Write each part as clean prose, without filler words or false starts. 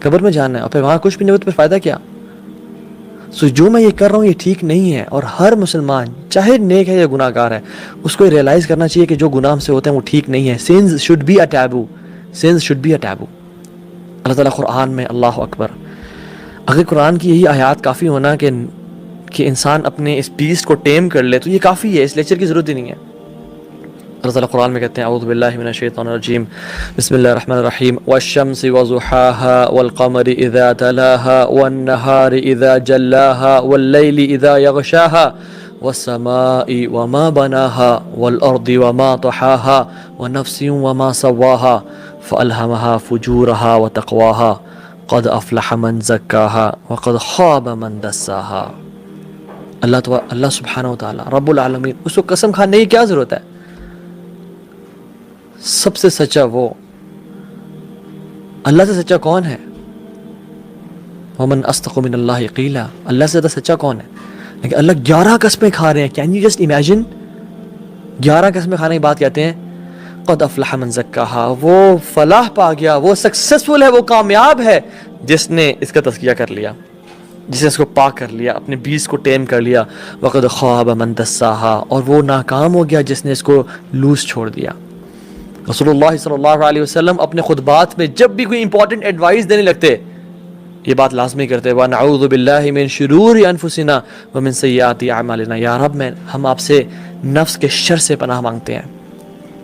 قبر میں جانا ہے اور پھر وہاں کچھ بھی نہیں ہو تو پھر فائدہ کیا؟ سو جو میں یہ کر رہا ہوں یہ ٹھیک نہیں ہے، اور ہر مسلمان چاہے نیک ہے یا گناہ گار ہے اس کو یہ ریئلائز کرنا چاہیے کہ جو گناہ ہم سے ہوتے ہیں وہ ٹھیک نہیں ہے. Sins should be a taboo, sins should be a taboo. اللہ تعالیٰ قرآن میں، اللہ اکبر، اگر قرآن کی یہی آیات کافی ہونا کہ انسان اپنے اس بیسٹ کو ٹیم کر لے تو یہ کافی ہے، اس لیکچر کی ضرورت ہی نہیں ہے. اللہ تعالیٰ قرآن میں کہتے ہیں اعوذ باللہ من الشیطان الرجیم بسم اللہ الرحمن الرحیم والشمس وضحاها والقمر اذا تلاها والنهار اذا جلاها واللیل اذا یغشاها والسماء وما بناها والارض وما طحاها ونفس وما سواها فألهمها فجورها وتقواها قد افلح من زکاها وقد خاب من دساها. اللہ سبحانہ وتعالی رب العالمین، اس کو قسم کھانے کی کیا ضرورت ہے؟ سب سے سچا وہ، اللہ سے سچا کون ہے؟ ومن اصدق من اللہ قیلا، اللہ سے زیادہ سچا کون ہے؟ لیکن اللہ 11 قسمیں کھا رہے ہیں. Can you just imagine? 11 قسمیں کھانے کی بات کہتے ہیں. قد افلح من زکاہا، وہ فلاح پا گیا، وہ سکسیسفل ہے، وہ کامیاب ہے جس نے اس کا تزکیہ کر لیا، جس نے اس کو پاک کر لیا، اپنے بیس کو ٹیم کر لیا. وقد خواب من دساہا، اور وہ ناکام ہو گیا جس نے اس کو لوز چھوڑ دیا. رسول اللہ صلی اللہ علیہ وسلم اپنے خطبات میں جب بھی کوئی امپورٹنٹ ایڈوائس دینے لگتے یہ بات لازمی کرتے، وَنَعُوذُ بِاللَّهِ مِن شُرُورِ أَنفُسِنَا وَمِن سَيِّئَاتِ أَعْمَالِنَا. یا رب، ہم آپ سے نفس کے شر سے پناہ مانگتے ہیں.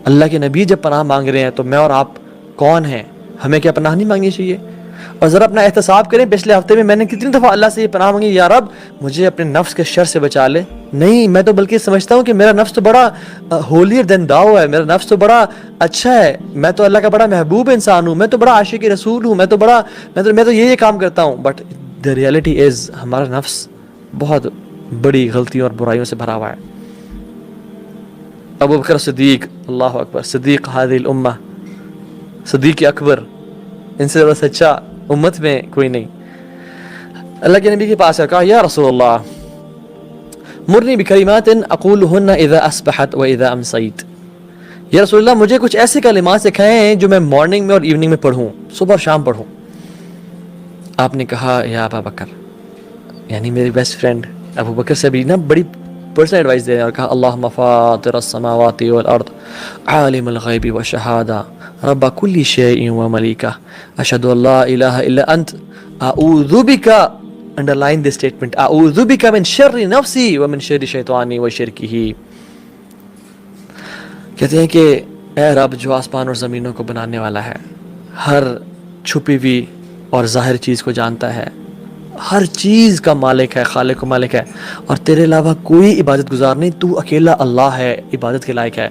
اللہ کے نبی جب پناہ مانگ رہے ہیں تو میں اور آپ کون ہیں؟ ہمیں کیا پناہ نہیں مانگنی چاہیے؟ اور ذرا اپنا احتساب کریں، پچھلے ہفتے میں نے کتنی دفعہ اللہ سے یہ پناہ مانگی، یا رب مجھے اپنے نفس کے شر سے بچا لے. نہیں، میں تو بلکہ سمجھتا ہوں کہ میرا نفس تو بڑا ہولیر دین داؤ ہے، میرا نفس تو بڑا اچھا ہے، میں تو اللہ کا بڑا محبوب انسان ہوں، میں تو بڑا عاشق رسول ہوں، میں تو یہ کام کرتا ہوں. بٹ دا ریئلٹی از ہمارا نفس بہت بڑی غلطیوں اور برائیوں سے بھرا ہوا ہے. ابو بکر صدیق، اللہ اکبر، صدیق ہذہ الامہ، صدیق اکبر، ان سے زیادہ سچا امت میں کوئی نہیں. اللہ کے نبی کے پاس کہا یا رسول اللہ مرنی بکلمات اقولہن اذا اصبحت و اذا امسیت. یا رسول اللہ مجھے کچھ ایسے کلمات سکھائیں جو میں مارننگ میں اور ایوننگ میں پڑھوں، صبح اور شام پڑھوں. آپ نے کہا یا ابا بکر، یعنی میری بیسٹ فرینڈ ابو بکر سے بھی بڑی پرسنل ایڈوائس دے رہے ہیں، اور کہا اللہم فاطر السماوات والارض عالم الغیب والشہادہ رب کل شیء وملیکہ اشہد ان لا الہ الا انت اعوذ بک، انڈرلائن دس اسٹیٹمنٹ، اعوذ بک من شر نفسی ومن شر شیطانی وشرکہ. کہتے ہیں کہ اے رب جو آسمان اور زمینوں کو بنانے والا ہے، ہر چھپی ہوئی اور ظاہر چیز کو جانتا ہے، ہر چیز کا مالک ہے، خالق و مالک ہے، اور تیرے علاوہ کوئی عبادت گزار نہیں، تو اکیلا اللہ ہے، عبادت کے لائق ہے.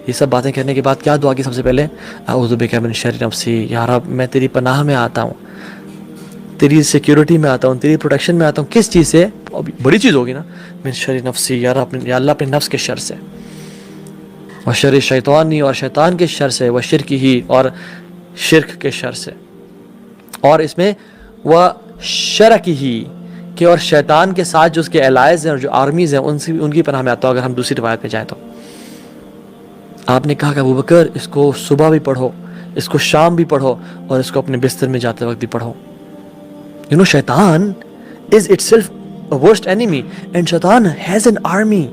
یہ سب باتیں کرنے کے بعد کیا دعا کی؟ سب سے پہلے اعوذ بک من شر نفسی، یا رب میں تیری پناہ میں آتا ہوں، تیری سیکیورٹی میں آتا ہوں، تیری پروٹیکشن میں آتا ہوں. کس چیز سے؟ بڑی چیز ہوگی نا، من شر نفسی، یا رب یا اللہ اپنے نفس کے شر سے، وشر شیطانی، اور شیطان کے شر سے، وشرک ہی، اور شرک کے شر سے. اور اس میں شرک ہی کہ اور شیطان کے ساتھ جو اس کے الائز ہیں اور جو آرمیز ہیں ان کی پناہ میں آتا ہوں اگر ہم دوسری روایت میں جائیں تو. آپ نے کہا کہ ابو بکر اس کو صبح بھی پڑھو، اس کو شام بھی پڑھو، اور اس کو اپنے بستر میں جاتے وقت بھی پڑھو. You know, شیطان is itself a worst enemy, and شیطان has an army.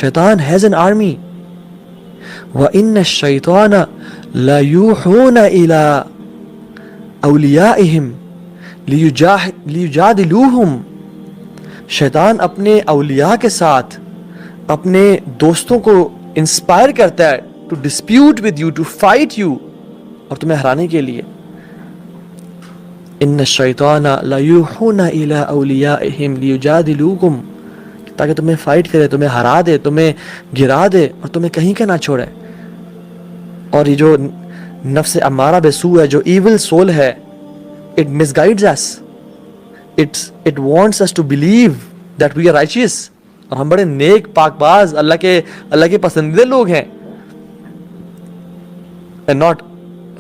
شیطان has an army. وَإِنَّ الشَّيْطَانَ لَيُوحُونَ إِلَىٰ أَوْلِيَائِهِمْ لیجادلوہم. شیطان اپنے اولیاء کے ساتھ اپنے دوستوں کو انسپائر کرتا ہے to dispute with you, to fight you, اور تمہیں ہرانے کے لیے. ان الشیطان لیوحون الی اولیائہم لیجادلوکم، تاکہ تمہیں فائٹ کرے، تمہیں ہرا دے، تمہیں گرا دے، اور تمہیں کہیں کا نہ چھوڑے. اور یہ جو نفس امارہ بسو ہے، جو ایول سول ہے، it misguides us. It wants us to believe that we are righteous. اور ہم بڑے نیک پاک باز اللہ کے پسندیدہ لوگ ہیں. And not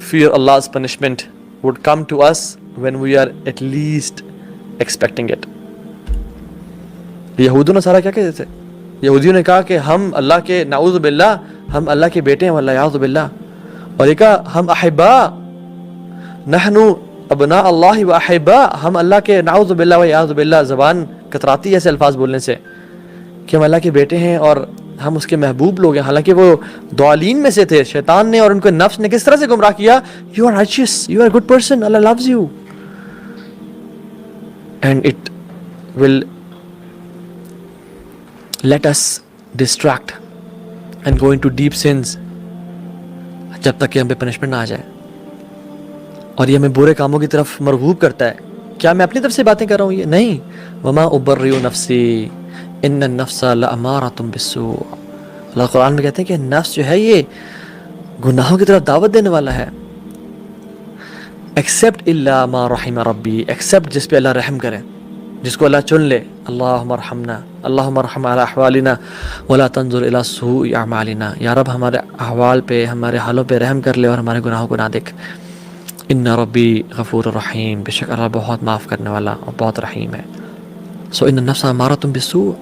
fear Allah's punishment would come to us when we are at least expecting it. یہودوں نے سارا کیا کہتے تھے؟ یہودیوں نے کہا کہ ہم اللہ کے، نعوذ باللہ، ہم اللہ کے بیٹے ہیں، والعیاذ باللہ. اور یہ کہا ہم احباء، نحن ابناء اللہ و احبا، ہم اللہ کے، نعوذ باللہ و اعوذ باللہ، زبان کتراتی ہے ایسے الفاظ بولنے سے کہ ہم اللہ کے بیٹے ہیں اور ہم اس کے محبوب لوگ ہیں، حالانکہ وہ ضالین میں سے تھے. شیطان نے اور ان کے نفس نے کس طرح سے گمراہ کیا. You are righteous, you are good person, اللہ loves you. And it will let us distract and go into deep sense, جب تک کہ ہم پہ پنشمنٹ نہ آ جائے. اور یہ ہمیں برے کاموں کی طرف مرغوب کرتا ہے. کیا میں اپنی طرف سے باتیں کر رہا ہوں؟ یہ نہیں. وما ابرئ نفسی ان النفس لامارۃ بالسوء. اللہ قرآن میں کہتے ہیں کہ نفس جو ہے یہ گناہوں کی طرف دعوت دینے والا ہے. ایکسیپٹ الا ما رحم ربی، ایکسیپٹ جس پہ اللہ رحم کرے، جس کو اللہ چن لے. اللہم ارحمنا، اللہم ارحم علی احوالنا ولا تنظر الی سوء اعمالنا. یا رب ہمارے احوال پہ، ہمارے حالوں پہ رحم کر لے اور ہمارے گناہوں کو نہ دیکھ. ان ربی غفور الرحیم، بے شک اللہ بہت معاف کرنے والا اور بہت رحیم ہے. سو ان النفس امارۃ بالسوء،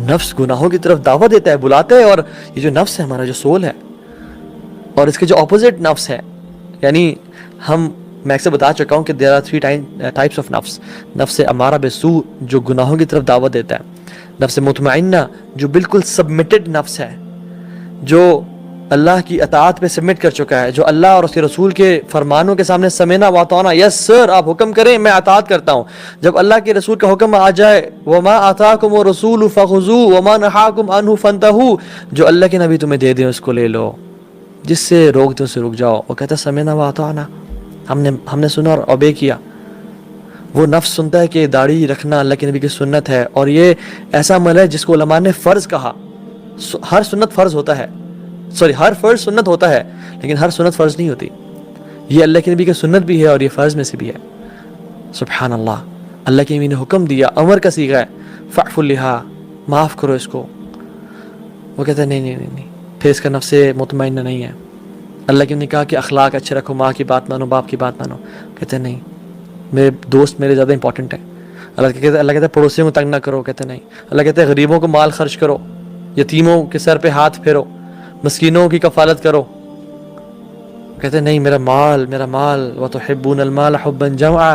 نفس گناہوں کی طرف دعوت دیتا ہے، بلاتا ہے. اور یہ جو نفس ہے، ہمارا جو سول ہے، اور اس کے جو اپوزٹ نفس ہے، یعنی میں اکثر بتا چکا ہوں کہ دیر آر 3 ٹائپس آف نفس. نفس امارہ بالسوء جو گناہوں کی طرف دعوت دیتا ہے، نفس مطمئنہ جو بالکل سبمٹڈ نفس ہے، جو اللہ کی اطاعت پہ سبمٹ کر چکا ہے، جو اللہ اور اس کے رسول کے فرمانوں کے سامنے سمینا واطعنا، یس سر آپ حکم کریں میں اطاعت کرتا ہوں. جب اللہ کے رسول کا حکم آ جائے، وما آتاکم الرسول فخذوه وما نہاکم عنہ فانتہوا، جو اللہ کے نبی تمہیں دے دیں اس کو لے لو، جس سے روک دیں اس سے رک جاؤ. وہ کہتا ہے سمینا واطعنا، ہم نے سنا اور اوبے کیا. وہ نفس سنتا ہے کہ داڑھی رکھنا اللہ کے نبی کی سنت ہے، اور یہ ایسا عمل ہے جس کو علماء نے فرض کہا. ہر سنت فرض ہوتا ہے، ہر فرض سنت ہوتا ہے، لیکن ہر سنت فرض نہیں ہوتی. یہ اللہ کے نبی کی سنت بھی ہے اور یہ فرض میں سے بھی ہے. سبحان اللہ، اللہ کے نبی نے حکم دیا، امر کا صیغہ ہے، فاعف لہا، معاف کرو اس کو. وہ کہتا ہے نہیں، پھر اس کا نفس مطمئنہ نہیں ہے. اللہ کے نے کہا کہ اخلاق اچھے رکھو، ماں کی بات مانو، باپ کی بات مانو. کہتے ہیں نہیں، میرے دوست میرے زیادہ امپورٹنٹ ہیں. اللہ کہتا ہے پڑوسیوں کو تنگ نہ کرو. کہتے ہیں نہیں. اللہ کہتا ہے غریبوں کو مال خرچ کرو، یتیموں کے سر پہ ہاتھ پھیرو، مسکینوں کی کفالت کرو. کہتے ہیں نہیں، میرا مال وتحبون المال حبا جمعا.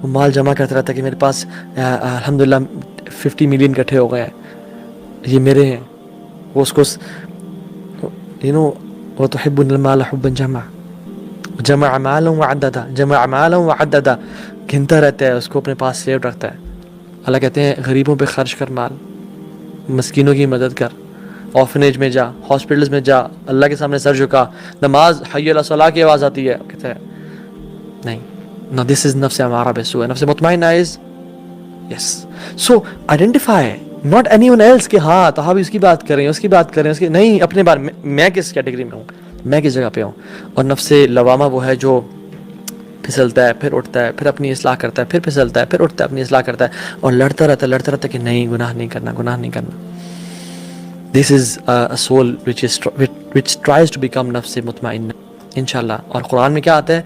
وہ مال جمع کرتا رہتا ہے کہ میرے پاس الحمدللہ 50 ملین کٹھے ہو گئے ہیں، یہ میرے ہیں. وہ اس کو وتحبون المال حبا جمعا، جمع مالا وعددا، گنتا رہتا ہے، اس کو اپنے پاس سیو رکھتا ہے. اللہ کہتے ہیں غریبوں پہ خرچ کر مال، مسکینوں کی مدد کر، آرفنیج میں جا، ہاسپٹلز میں جا، اللہ کے سامنے سر جھکا، نماز حی علی الصلاۃ کی آواز آتی ہے. کہتا ہے نہیں، no this is نفس امارہ بالسوء. نفس مطمئنہ is yes. So identify not anyone else کہ ہاں تو بھی اس کی بات کریں، اس کی بات کریں، اس کی نہیں، اپنے بارے میں کس کیٹیگری میں ہوں، میں کس جگہ پہ ہوں. اور نفس لوامہ وہ ہے جو پھسلتا ہے، پھر اٹھتا ہے، پھر اپنی اصلاح کرتا ہے، پھر پھسلتا ہے، پھر اٹھتا ہے، اپنی اصلاح کرتا ہے، اور لڑتا رہتا ہے کہ نہیں، گناہ نہیں کرنا. This is a soul which tries to become نفس مطمئنہ انشاءاللہ. اور قرآن میں کیا آتا ہے؟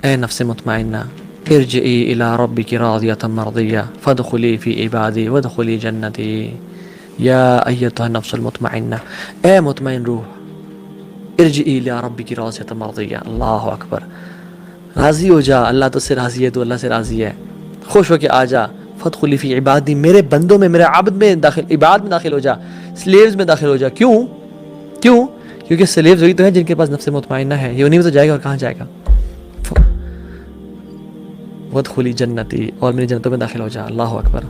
اے نفس مطمئنہ ارجعی الی ربک راضیۃ مرضیہ فادخلی فی عبادی وادخلی جنتی یا ایتھا النفس المطمئنہ. اے مطمئن روح، ارجعی الی ربک راضیۃ مرضیہ. اللہ اکبر. راضی ہو جا، اللہ تو سے راضی ہے، تو اللہ سے راضی ہے، خوش ہو کے آ جا. فادخلی فی عبادی، میرے بندوں میں، میرے عبد میں عباد میں داخل ہو جا، سلیوز میں داخل ہو جا. کیوں؟ کیونکہ سلیوز وہی تو ہیں جن کے پاس نفس مطمئنہ ہے. یہ انہیں میں تو جائے گا، اور کہاں جائے گا؟ وادخلی جنتی، اور میری جنتوں میں داخل ہو جا. اللہ اکبر.